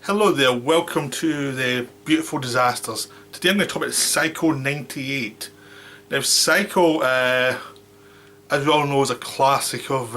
Hello there, welcome to the Beautiful Disasters. Today I'm going to talk about Psycho 98. Now Psycho, as we all know, is a classic of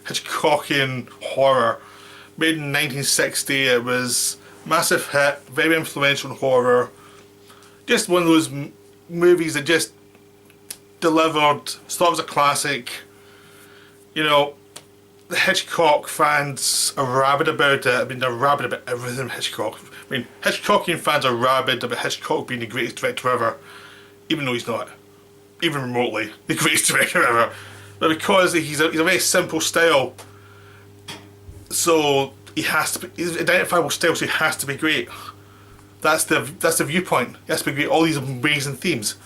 Hitchcockian horror. Made in 1960, it was a massive hit, very influential in horror. Just one of those movies that just delivered, thought it was a classic. You know, the Hitchcock fans are rabid about it. I mean, they're rabid about everything Hitchcock. I mean, Hitchcockian fans are rabid about Hitchcock being the greatest director ever, even though he's not, even remotely, the greatest director ever. But because he's a very simple style, so he has to be, he's an identifiable style, so he has to be great. That's the viewpoint. He has to be great. All these amazing themes.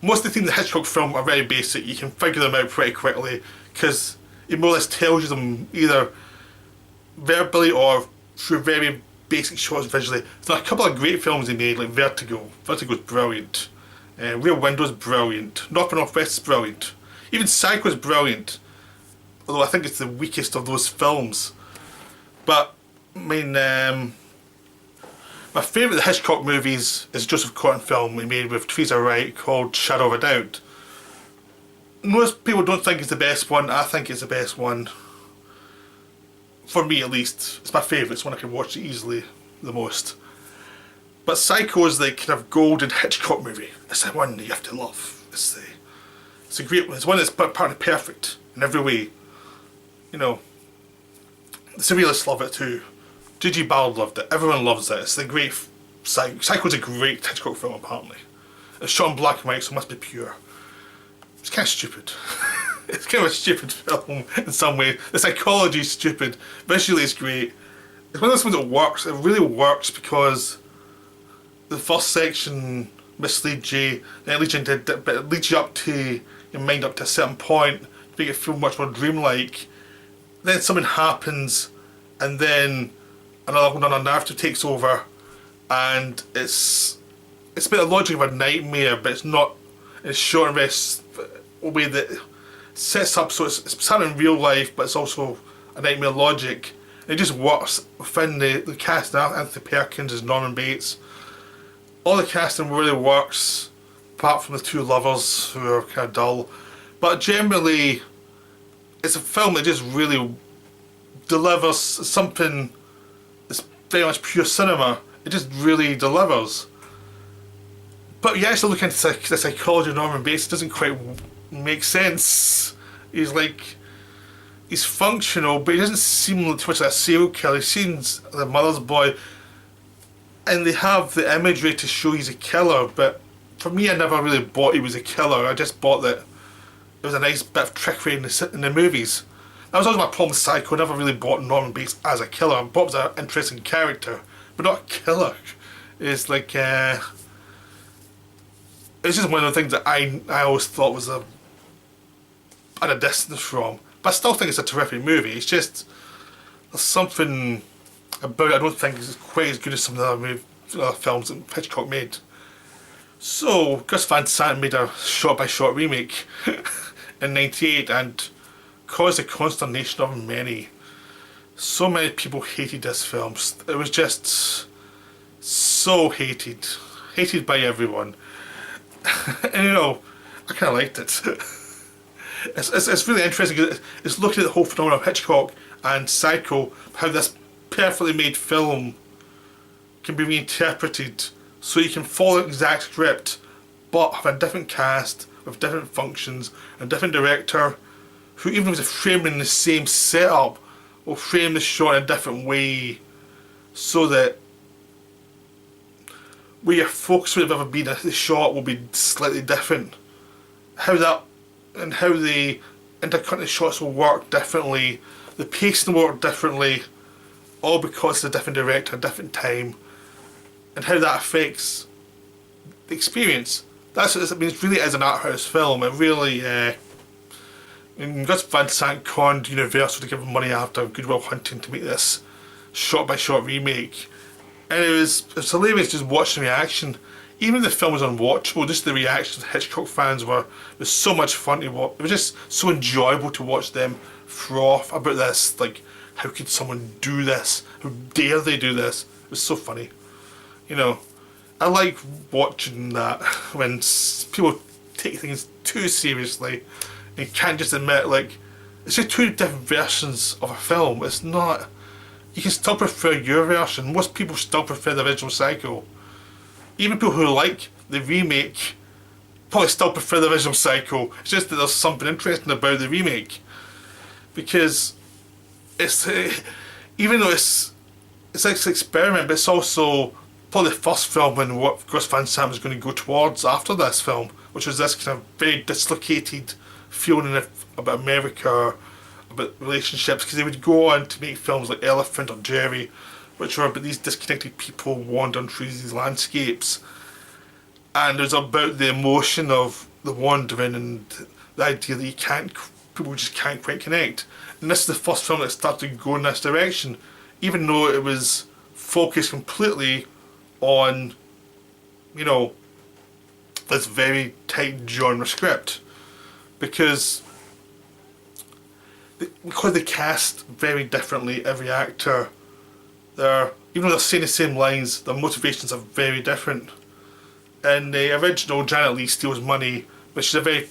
Most of the themes in the Hitchcock film are very basic. You can figure them out pretty quickly because it more or less tells you them either verbally or through very basic shots visually. There's a couple of great films he made, like Vertigo. Vertigo's brilliant. Rear Window's brilliant. North by Northwest is brilliant. Even Psycho's brilliant. Although I think it's the weakest of those films. But, I mean, my favourite of the Hitchcock movies is a Joseph Cotten film he made with Teresa Wright called Shadow of a Doubt. Most people don't think it's the best one. I think it's the best one. For me, at least. It's my favourite. It's one I can watch easily the most. But Psycho is the kind of golden Hitchcock movie. It's the one that you have to love. It's a great one. It's one that's apparently perfect in every way. You know, the surrealists love it too. Gigi Ballard loved it. Everyone loves it. It's the great Psycho's a great Hitchcock film apparently. It's shot in black and white, so it must be pure. It's kind of stupid. It's kind of a stupid film in some way. The psychology is stupid. Visually it's great. It's one of those ones that works. It really works because the first section misleads you, then it leads you into, but it leads you up to your mind up to a certain point to make it feel much more dreamlike. Then something happens, and then another narrative takes over, and it's a bit of logic of a nightmare, but it's not. It's short and very a way that sets up so it's something in real life, but it's also a nightmare logic. It just works within the cast. Anthony Perkins as Norman Bates. All the casting really works, apart from the two lovers who are kind of dull. But generally, it's a film that just really delivers something that's very much pure cinema. It just really delivers. But you actually look into the psychology of Norman Bates, it doesn't quite make sense. He's functional, but he doesn't seem too much like a serial killer. He seems the mother's boy, and they have the imagery to show he's a killer, but for me I never really bought he was a killer. I just bought that it was a nice bit of trickery in the movies. That was always my problem with Psycho. I never really bought Norman Bates as a killer. I bought him as an interesting character, but not a killer. It's like it's just one of the things that I always thought was at a distance from. But I still think it's a terrific movie. It's just there's something about it I don't think is quite as good as some of the other films that Hitchcock made. So Gus Van Sant made a shot-by-shot remake in '98 and caused the consternation of many. So many people hated this film. It was just so hated by everyone. And you know, I kind of liked it. It's really interesting because it's looking at the whole phenomenon of Hitchcock and Psycho, how this perfectly made film can be reinterpreted so you can follow the exact script but have a different cast with different functions, a different director who, even if it's framed in the same setup, will frame the shot in a different way so that where your focus would have ever been, the shot will be slightly different. How the intercutting shots will work differently, the pacing will work differently, all because it's a different director, a different time, and how that affects the experience. That's what it means. It really is an art house film. It really, Gus Van Sant conned Universal to give him money after Good Will Hunting to make this shot-by-shot remake. And it's hilarious just watching the reaction. Even if the film was unwatchable, just the reactions of Hitchcock fans was so much fun to watch. It was just so enjoyable to watch them froth about this like how could someone do this? How dare they do this? It was so funny. You know, I like watching that when people take things too seriously. You can't just admit, like, it's just two different versions of a film. It's not... You can still prefer your version. Most people still prefer the original Psycho. Even people who like the remake probably still prefer the original Psycho. It's just that there's something interesting about the remake. Because it's... even though it's like an experiment, but it's also probably the first film in what Gus Van Sant was going to go towards after this film, which was this kind of very dislocated feeling about America, about relationships, because they would go on to make films like Elephant or Jerry, which were about these disconnected people wandering through these landscapes, and it was about the emotion of the wandering and the idea that people just can't quite connect. And this is the first film that started to go in this direction, even though it was focused completely on, you know, this very tight genre script, because they cast very differently every actor. Even though they're saying the same lines, their motivations are very different. In the original, Janet Leigh steals money, but she's a very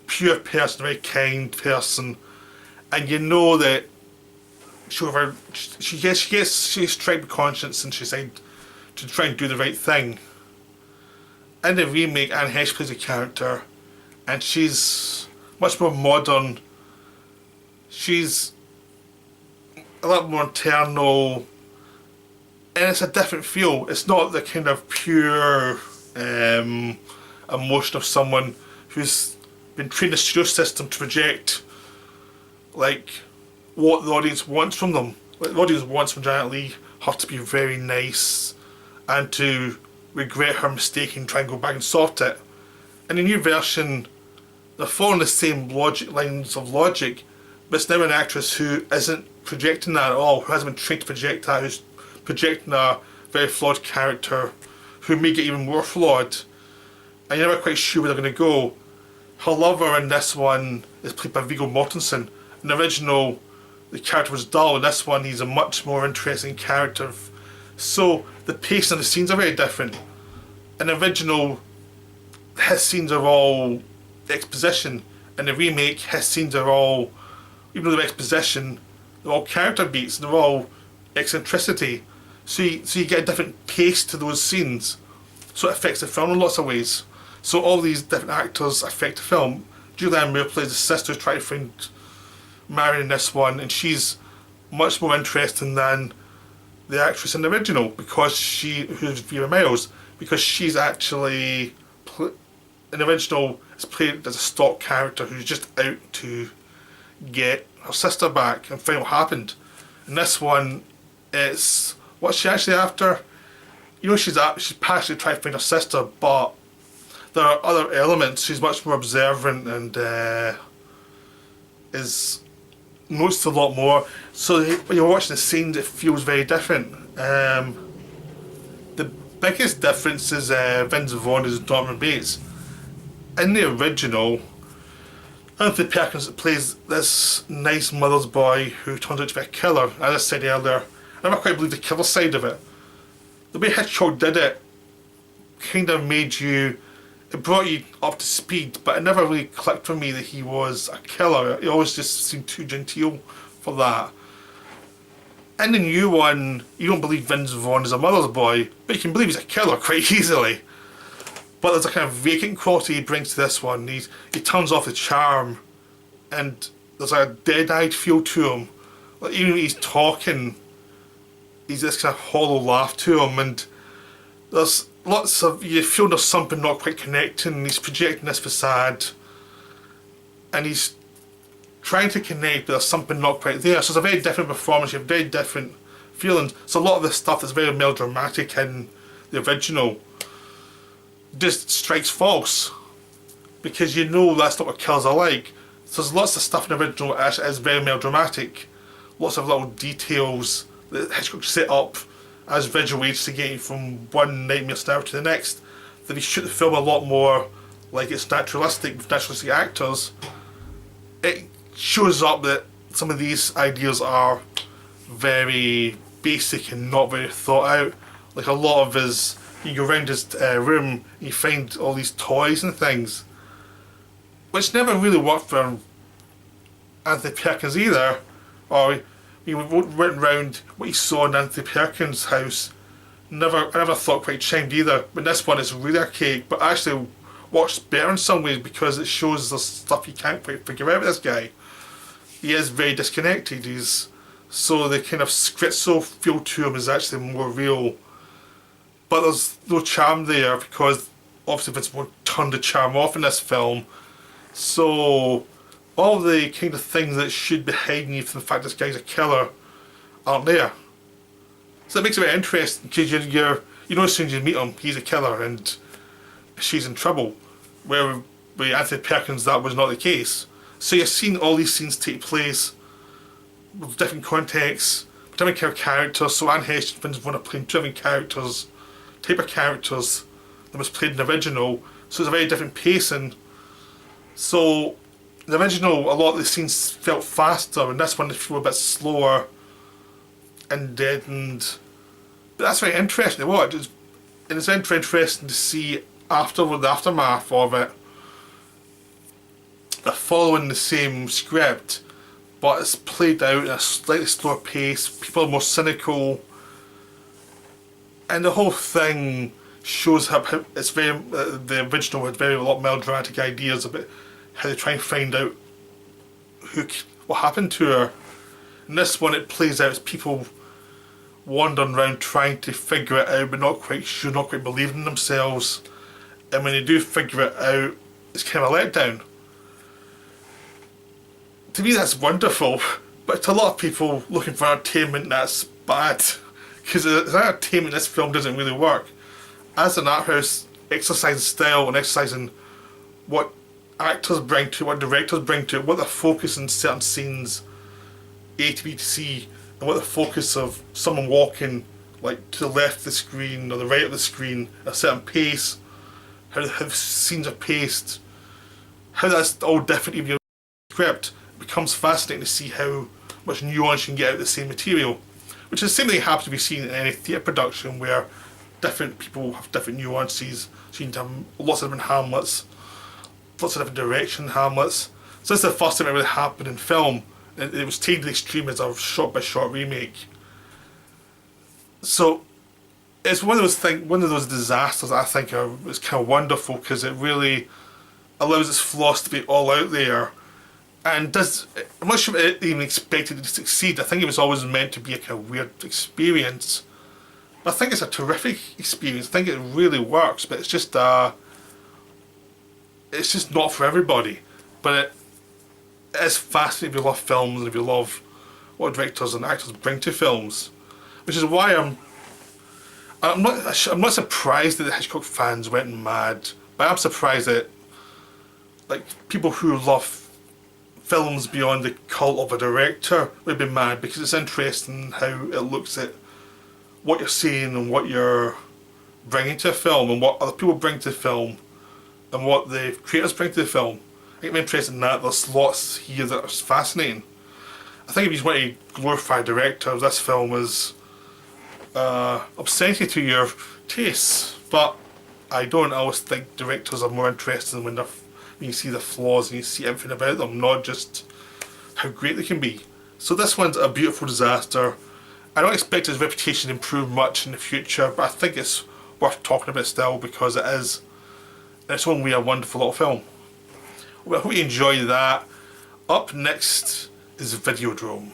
pure person, a very kind person, and you know that she's straight with conscience, and she decided to try and do the right thing. In the remake, Anne Heche plays a character, and she's much more modern. She's a lot more internal, and it's a different feel. It's not the kind of pure emotion of someone who's been trained in the studio system to project like what the audience wants from them. What the audience wants from Janet Leigh, her to be very nice and to regret her mistake and try and go back and sort it. In the new version, they're following the same lines of logic, but it's now an actress who isn't projecting that at all, who hasn't been trained to project that, who's projecting a very flawed character, who may get even more flawed, and you're never quite sure where they're going to go. Her lover in this one is played by Viggo Mortensen. In the original, the character was dull. In this one, he's a much more interesting character. So the pace of the scenes are very different. In the original, his scenes are all exposition. In the remake, his scenes are all, even though they're exposition, they're all character beats, they're all eccentricity. So you get a different pace to those scenes. So it affects the film in lots of ways. So all these different actors affect the film. Julianne Moore plays the sister trying to find Marion in this one, and she's much more interesting than the actress in the original, because who's Vera Miles, because she's actually in the original is played as a stock character who's just out to get her sister back and find what happened. In this one, it's what's she actually after? You know, she's passionately trying to find her sister, but there are other elements. She's much more observant and notices a lot more. So when you're watching the scenes, it feels very different. The biggest difference is Vince Vaughn as Norman Bates. In the original, Anthony Perkins plays this nice mother's boy who turns out to be a killer. As I said earlier, I never quite believed the killer side of it. The way Hitchcock did it kind of it brought you up to speed, but it never really clicked for me that he was a killer. He always just seemed too genteel for that. In the new one, you don't believe Vince Vaughn is a mother's boy, but you can believe he's a killer quite easily. But there's a kind of vacant quality he brings to this one. He turns off the charm, and there's a dead-eyed feel to him. Like, even when he's talking, he's this kind of hollow laugh to him, and there's you feel there's something not quite connecting, and he's projecting this facade, and he's trying to connect, but there's something not quite there. So it's a very different performance, you have very different feelings. So a lot of the stuff that's very melodramatic in the original just strikes false, because you know that's not what killers are like. So there's lots of stuff in the original that is very melodramatic, lots of little details that Hitchcock set up as visual aids to get you from one nightmare scenario to the next. That he shoot the film a lot more like it's naturalistic, with naturalistic actors. It shows up that some of these ideas are very basic and not very thought out. Like a lot of his, you go around his room and you find all these toys and things, which never really worked for Anthony Perkins either. Or you went round what you saw in Anthony Perkins' house. I never thought quite chimed either. But this one is really archaic, but actually works better in some ways because it shows the stuff you can't quite figure out with this guy. He is very disconnected. So the kind of schizo feel to him is actually more real. But there's no charm there because obviously Vince Vaughn turned the charm off in this film. So all the kind of things that should be hiding you from the fact this guy's a killer aren't there. So that makes it very interesting because you know as soon as you meet him, he's a killer and she's in trouble. Where with Anthony Perkins that was not the case. So you're seeing all these scenes take place with different contexts, different kind of characters. So Anne Heche and Vince Vaughn are playing different characters, type of characters that was played in the original. So it's a very different pacing. So the original, a lot of the scenes felt faster, and this one they feel a bit slower and deadened. But that's very interesting to watch. And it's very interesting to see the aftermath of it. They're following the same script, but it's played out at a slightly slower pace. People are more cynical, and the whole thing shows how it's very. The original had a lot of melodramatic ideas about how they try and find out what happened to her. In this one, it plays out as people wandering around trying to figure it out, but not quite sure, not quite believing in themselves. And when they do figure it out, it's kind of a letdown. To me, that's wonderful, but to a lot of people looking for entertainment, that's bad. Because as entertainment, this film doesn't really work. As an art house, exercising style and exercising what actors bring to it, what directors bring to it, what the focus in certain scenes, A to B to C, and what the focus of someone walking like to the left of the screen or the right of the screen at a certain pace, how the scenes are paced, how that's all different in your script. It becomes fascinating to see how much nuance you can get out of the same material, which is the same thing happens to be seen in any theatre production where different people have different nuances. So you can have lots of different Hamlets, lots of different direction Hamlets. So this is the first time it really happened in film. It was taken to the extreme as a shot-by-shot remake. So it's one of those disasters that I think is kind of wonderful because it really allows its flaws to be all out there, and I'm not sure it even expected it to succeed. I think it was always meant to be a kind of weird experience. But I think it's a terrific experience. I think it really works, but it's just not for everybody. But it is fascinating if you love films and if you love what directors and actors bring to films, which is why I'm not surprised that the Hitchcock fans went mad, but I'm surprised that like people who love films beyond the cult of a director would be mad, because it's interesting how it looks at what you're seeing and what you're bringing to a film and what other people bring to the film and what the creators bring to the film. I think I'm interested in that. There's lots here that are fascinating. I think if you want to glorify directors, this film is obscenity to your tastes, but I don't always think directors are more interesting when you see the flaws and you see everything about them, not just how great they can be. So this one's a beautiful disaster. I don't expect his reputation to improve much in the future, but I think it's worth talking about still because it is, in its own way, a wonderful little film. Well, I hope you enjoy that. Up next is Videodrome.